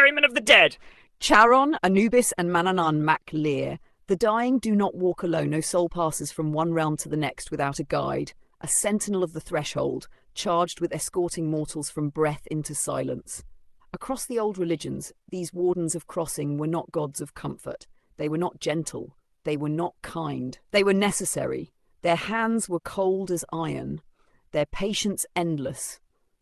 ferryman of the dead. Charon, Anubis, and Mannanan Mac Lir. The dying do not walk alone. No soul passes from one realm to the next without a guide, a sentinel of the threshold, charged with escorting mortals from breath into silence. Across the old religions, these wardens of crossing were not gods of comfort. They were not gentle. They were not kind. They were necessary. Their hands were cold as iron. Their patience endless.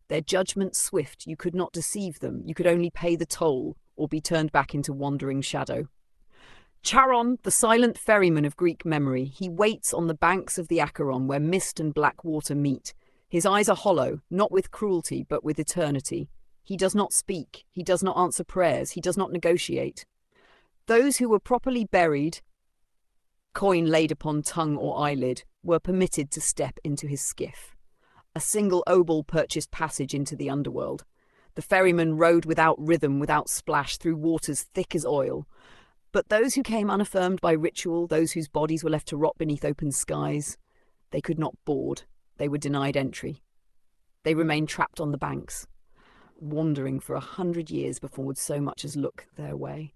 Their judgment swift. You could not deceive them. You could only pay the toll or be turned back into wandering shadow. Charon, the silent ferryman of Greek memory, he waits on the banks of the Acheron where mist and black water meet. His eyes are hollow, not with cruelty, but with eternity. He does not speak. He does not answer prayers. He does not negotiate. Those who were properly buried, coin laid upon tongue or eyelid, were permitted to step into his skiff. A single obol purchased passage into the underworld. The ferryman rowed without rhythm, without splash, through waters thick as oil. But those who came unaffirmed by ritual, those whose bodies were left to rot beneath open skies, they could not board. They were denied entry. They remained trapped on the banks, wandering for 100 years before would so much as look their way.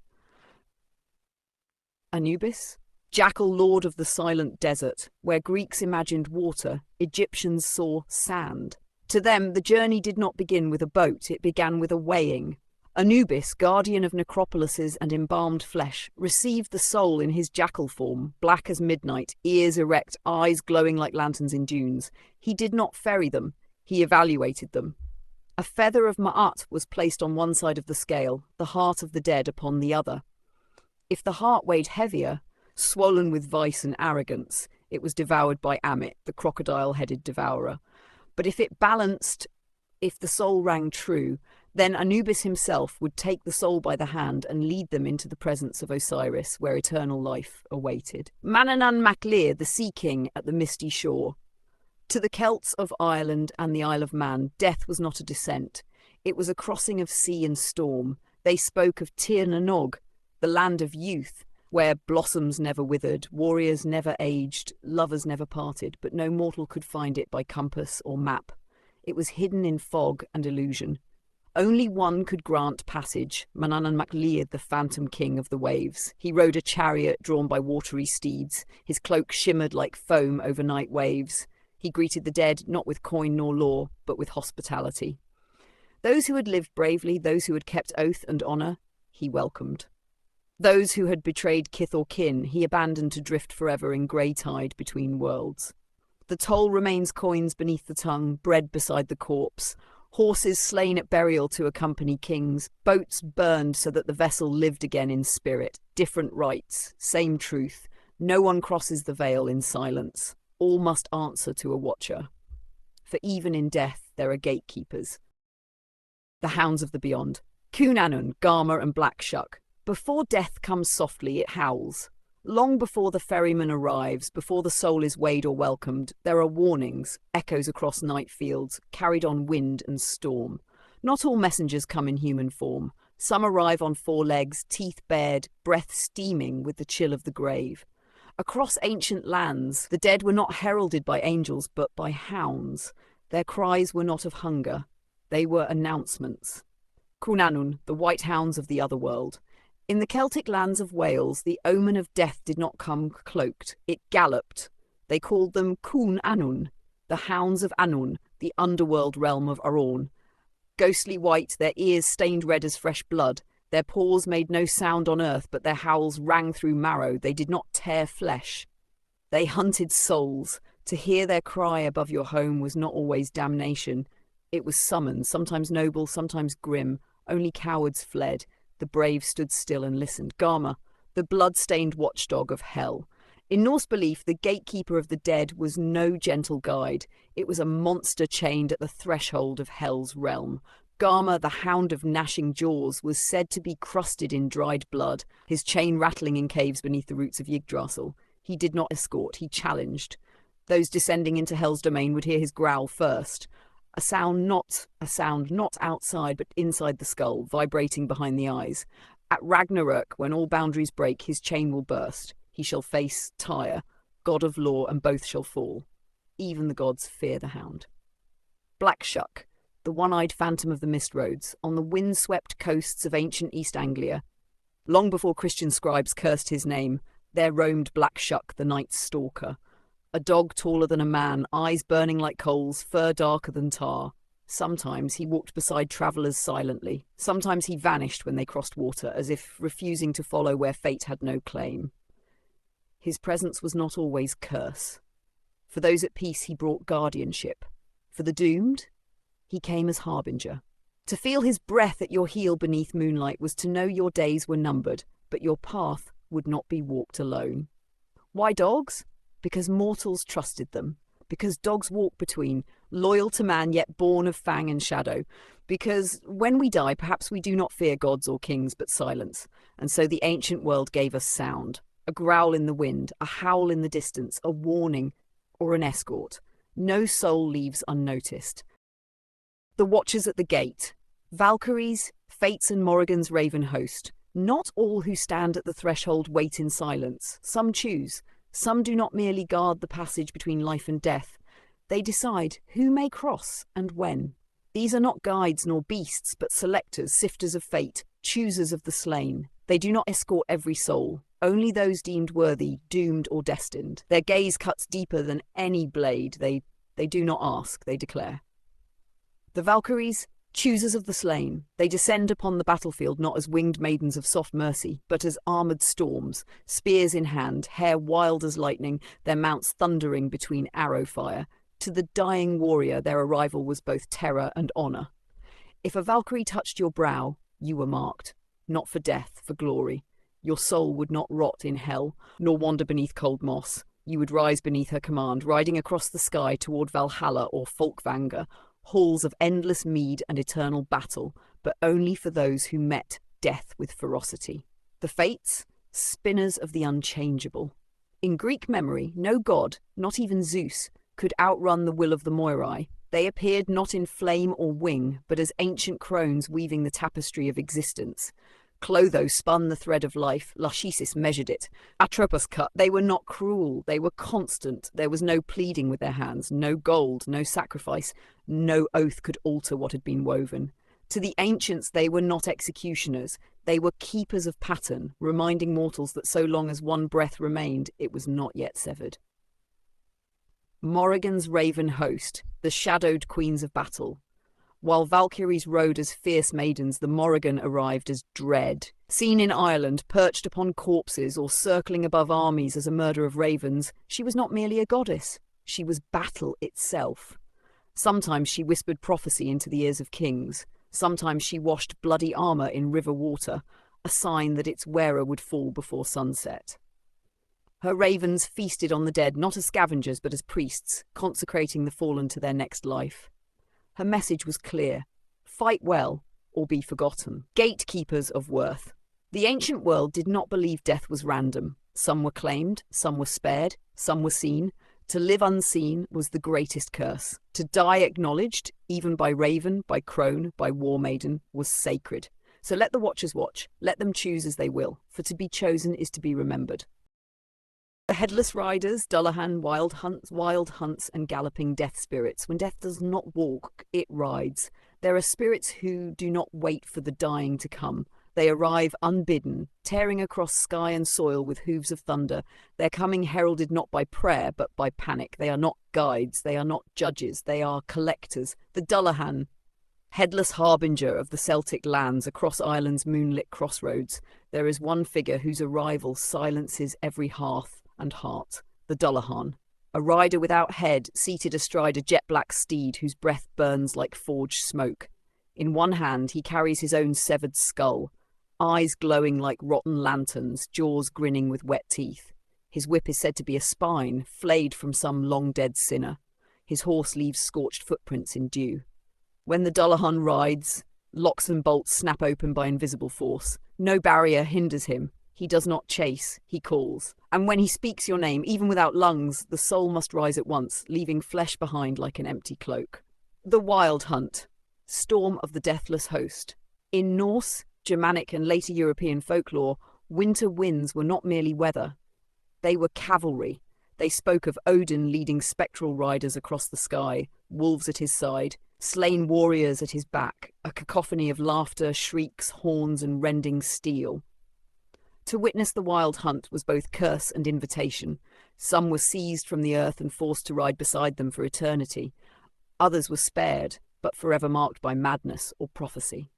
Anubis, jackal lord of the silent desert, where Greeks imagined water, Egyptians saw sand. To them, the journey did not begin with a boat, it began with a weighing. Anubis, guardian of necropolises and embalmed flesh, received the soul in his jackal form, black as midnight, ears erect, eyes glowing like lanterns in dunes. He did not ferry them, he evaluated them. A feather of Ma'at was placed on one side of the scale, the heart of the dead upon the other. If the heart weighed heavier, swollen with vice and arrogance, it was devoured by Amit, the crocodile-headed devourer. But if it balanced, if the soul rang true, then Anubis himself would take the soul by the hand and lead them into the presence of Osiris, where eternal life awaited. Mannanan Mac Lir, the Sea King at the misty shore. To the Celts of Ireland and the Isle of Man, death was not a descent. It was a crossing of sea and storm. They spoke of Tir na Nog, the land of youth, where blossoms never withered, warriors never aged, lovers never parted, but no mortal could find it by compass or map. It was hidden in fog and illusion. Only one could grant passage, Mannanan Mac Lir, the phantom king of the waves. He rode a chariot drawn by watery steeds. His cloak shimmered like foam over night waves. He greeted the dead not with coin nor law, but with hospitality. Those who had lived bravely, those who had kept oath and honour, he welcomed. Those who had betrayed kith or kin, he abandoned to drift forever in grey tide between worlds. The toll remains coins beneath the tongue, bread beside the corpse. Horses slain at burial to accompany kings, boats burned so that the vessel lived again in spirit, different rites, same truth. No one crosses the veil in silence. All must answer to a watcher. For even in death there are gatekeepers. The hounds of the beyond. Cún Annwn, Garma and Black Shuck. Before death comes softly, it howls. Long before the ferryman arrives, before the soul is weighed or welcomed, there are warnings, echoes across night fields, carried on wind and storm. Not all messengers come in human form. Some arrive on four legs, teeth bared, breath steaming with the chill of the grave. Across ancient lands, the dead were not heralded by angels, but by hounds. Their cries were not of hunger. They were announcements. Cún Annwn, the white hounds of the Otherworld. In the Celtic lands of Wales, the omen of death did not come cloaked. It galloped. They called them Cún Annwn, the hounds of Annwn, the underworld realm of Arorn. Ghostly white, their ears stained red as fresh blood. Their paws made no sound on earth, but their howls rang through marrow. They did not tear flesh. They hunted souls. To hear their cry above your home was not always damnation. It was summons, sometimes noble, sometimes grim. Only cowards fled. The brave stood still and listened. Garma, the blood-stained watchdog of hell. In Norse belief, the gatekeeper of the dead was no gentle guide. It was a monster chained at the threshold of hell's realm. Garma, the hound of gnashing jaws, was said to be crusted in dried blood, his chain rattling in caves beneath the roots of Yggdrasil. He did not escort, he challenged. Those descending into hell's domain would hear his growl first. A sound not outside but inside the skull, vibrating behind the eyes. At Ragnarök, when all boundaries break, his chain will burst. He shall face Tyr, god of law, and both shall fall. Even the gods fear the hound. Black Shuck, the one-eyed phantom of the mist roads, on the wind-swept coasts of ancient East Anglia. Long before Christian scribes cursed his name, there roamed Black Shuck, the night's stalker. A dog taller than a man, eyes burning like coals, fur darker than tar. Sometimes he walked beside travellers silently. Sometimes he vanished when they crossed water, as if refusing to follow where fate had no claim. His presence was not always curse. For those at peace he brought guardianship. For the doomed, he came as harbinger. To feel his breath at your heel beneath moonlight was to know your days were numbered, but your path would not be walked alone. Why dogs? Because mortals trusted them. Because dogs walk between, loyal to man yet born of fang and shadow. Because when we die, perhaps we do not fear gods or kings but silence. And so the ancient world gave us sound. A growl in the wind, a howl in the distance, a warning, or an escort. No soul leaves unnoticed. The watchers at the gate. Valkyries, Fates and Morrigan's raven host. Not all who stand at the threshold wait in silence. Some choose. Some do not merely guard the passage between life and death. They decide who may cross and when. These are not guides nor beasts, but selectors, sifters of fate, choosers of the slain. They do not escort every soul, only those deemed worthy, doomed or destined. Their gaze cuts deeper than any blade. They do not ask, they declare. The Valkyries, choosers of the slain, they descend upon the battlefield not as winged maidens of soft mercy, but as armoured storms, spears in hand, hair wild as lightning, their mounts thundering between arrow fire. To the dying warrior their arrival was both terror and honour. If a Valkyrie touched your brow, you were marked, not for death, for glory. Your soul would not rot in hell, nor wander beneath cold moss. You would rise beneath her command, riding across the sky toward Valhalla or Folkvanga, halls of endless mead and eternal battle, but only for those who met death with ferocity. The Fates, spinners of the unchangeable. In Greek memory, no god, not even Zeus, could outrun the will of the Moirai. They appeared not in flame or wing, but as ancient crones weaving the tapestry of existence. Clotho spun the thread of life, Lachesis measured it, Atropos cut. They were not cruel, they were constant. There was no pleading with their hands, no gold, no sacrifice, no oath could alter what had been woven. To the ancients they were not executioners, they were keepers of pattern, reminding mortals that so long as one breath remained, it was not yet severed. Morrigan's raven host, the shadowed queens of battle. While Valkyries rode as fierce maidens, the Morrigan arrived as dread. Seen in Ireland, perched upon corpses or circling above armies as a murder of ravens, she was not merely a goddess, she was battle itself. Sometimes she whispered prophecy into the ears of kings. Sometimes she washed bloody armour in river water, a sign that its wearer would fall before sunset. Her ravens feasted on the dead not as scavengers but as priests, consecrating the fallen to their next life. Her message was clear: fight well or be forgotten. Gatekeepers of worth. The ancient world did not believe death was random. Some were claimed, some were spared, some were seen. To live unseen was the greatest curse. To die acknowledged, even by raven, by crone, by war maiden, was sacred. So let the watchers watch, let them choose as they will, for to be chosen is to be remembered. The headless riders, Dullahan, wild hunts and galloping death spirits. When death does not walk, it rides. There are spirits who do not wait for the dying to come. They arrive unbidden, tearing across sky and soil with hooves of thunder. Their coming heralded not by prayer, but by panic. They are not guides, they are not judges, they are collectors. The Dullahan, headless harbinger of the Celtic lands across Ireland's moonlit crossroads. There is one figure whose arrival silences every hearth and heart, the Dullahan, a rider without head, seated astride a jet-black steed whose breath burns like forged smoke. In one hand he carries his own severed skull, eyes glowing like rotten lanterns, jaws grinning with wet teeth. His whip is said to be a spine, flayed from some long-dead sinner. His horse leaves scorched footprints in dew. When the Dullahan rides, locks and bolts snap open by invisible force. No barrier hinders him. He does not chase, he calls. And when he speaks your name, even without lungs, the soul must rise at once, leaving flesh behind like an empty cloak. The Wild Hunt, storm of the deathless host. In Norse, Germanic and later European folklore, winter winds were not merely weather. They were cavalry. They spoke of Odin leading spectral riders across the sky, wolves at his side, slain warriors at his back, a cacophony of laughter, shrieks, horns, and rending steel. To witness the wild hunt was both curse and invitation. Some were seized from the earth and forced to ride beside them for eternity. Others were spared, but forever marked by madness or prophecy.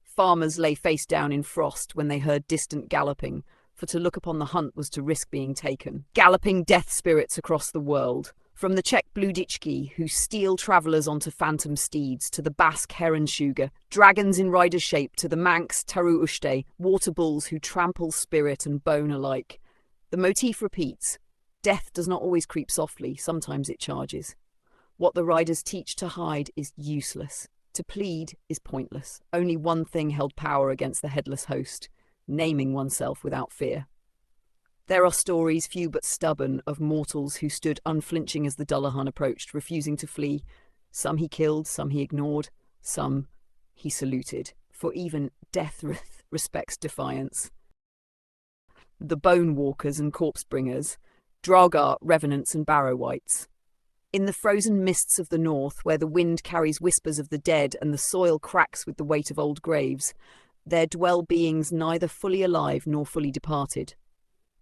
Farmers lay face down in frost when they heard distant galloping, for to look upon the hunt was to risk being taken. Galloping death spirits across the world, from the Czech Bludičky, who steal travellers onto phantom steeds, to the Basque Herrenschuge, dragons in rider shape, to the Manx Taru-Ushte, water bulls who trample spirit and bone alike. The motif repeats. Death does not always creep softly, sometimes it charges. What the riders teach to hide is useless. To plead is pointless. Only one thing held power against the headless host, naming oneself without fear. There are stories, few but stubborn, of mortals who stood unflinching as the Dullahan approached, refusing to flee. Some he killed, some he ignored, some he saluted, for even death respects defiance. The bone walkers and corpse bringers, Draugr, revenants and barrow wights. In the frozen mists of the north, where the wind carries whispers of the dead and the soil cracks with the weight of old graves, there dwell beings neither fully alive nor fully departed.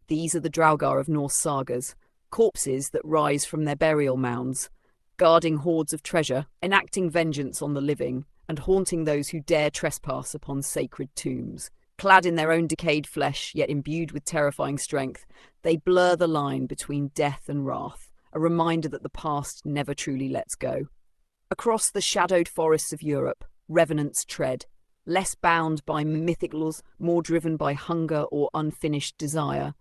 These are the Draugr of Norse sagas, corpses that rise from their burial mounds, guarding hoards of treasure, enacting vengeance on the living, and haunting those who dare trespass upon sacred tombs. Clad in their own decayed flesh, yet imbued with terrifying strength, they blur the line between death and wrath, a reminder that the past never truly lets go. Across the shadowed forests of Europe, revenants tread, less bound by mythic laws, more driven by hunger or unfinished desire.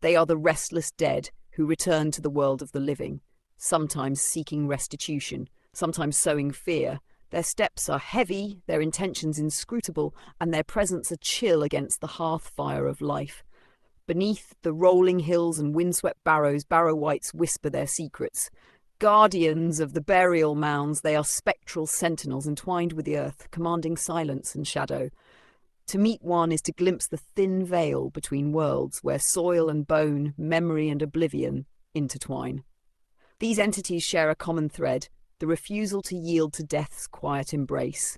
They are the restless dead who return to the world of the living, sometimes seeking restitution, sometimes sowing fear. Their steps are heavy, their intentions inscrutable, and their presence a chill against the hearth-fire of life. Beneath the rolling hills and windswept barrows, barrow wights whisper their secrets. Guardians of the burial mounds, they are spectral sentinels entwined with the earth, commanding silence and shadow. To meet one is to glimpse the thin veil between worlds where soil and bone, memory and oblivion intertwine. These entities share a common thread, the refusal to yield to death's quiet embrace.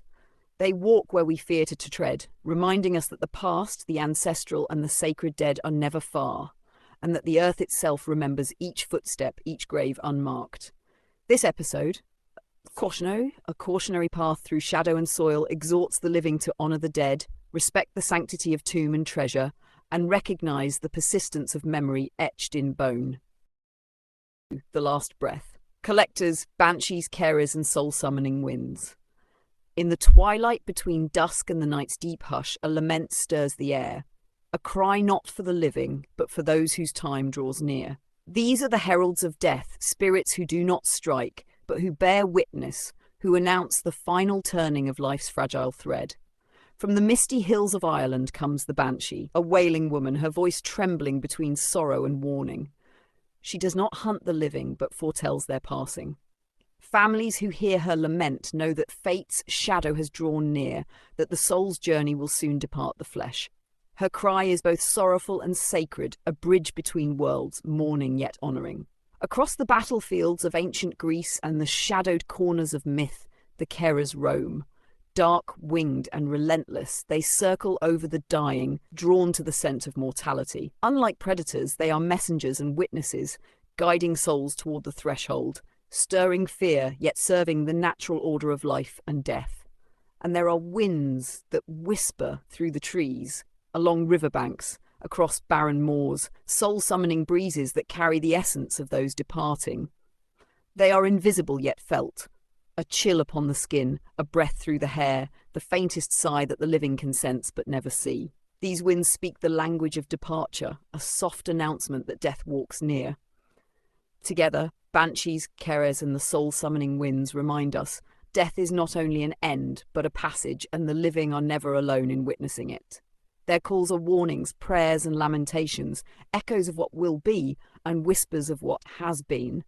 They walk where we fear to tread, reminding us that the past, the ancestral and the sacred dead are never far, and that the earth itself remembers each footstep, each grave unmarked. This episode, a cautionary path through shadow and soil, exhorts the living to honour the dead, respect the sanctity of tomb and treasure, and recognise the persistence of memory etched in bone. The Last Breath. Collectors, banshees, carers, and soul-summoning winds. In the twilight between dusk and the night's deep hush, a lament stirs the air, a cry not for the living, but for those whose time draws near. These are the heralds of death, spirits who do not strike, but who bear witness, who announce the final turning of life's fragile thread. From the misty hills of Ireland comes the banshee, a wailing woman, her voice trembling between sorrow and warning. She does not hunt the living, but foretells their passing. Families who hear her lament know that fate's shadow has drawn near, that the soul's journey will soon depart the flesh. Her cry is both sorrowful and sacred, a bridge between worlds, mourning yet honouring. Across the battlefields of ancient Greece and the shadowed corners of myth, the carers roam. Dark-winged and relentless, they circle over the dying, drawn to the scent of mortality. Unlike predators, they are messengers and witnesses, guiding souls toward the threshold, stirring fear, yet serving the natural order of life and death. And there are winds that whisper through the trees, along riverbanks, across barren moors, soul-summoning breezes that carry the essence of those departing. They are invisible yet felt, a chill upon the skin, a breath through the hair, the faintest sigh that the living can sense but never see. These winds speak the language of departure, a soft announcement that death walks near. Together, banshees, carers, and the soul-summoning winds remind us death is not only an end, but a passage, and the living are never alone in witnessing it. Their calls are warnings, prayers, and lamentations, echoes of what will be, and whispers of what has been.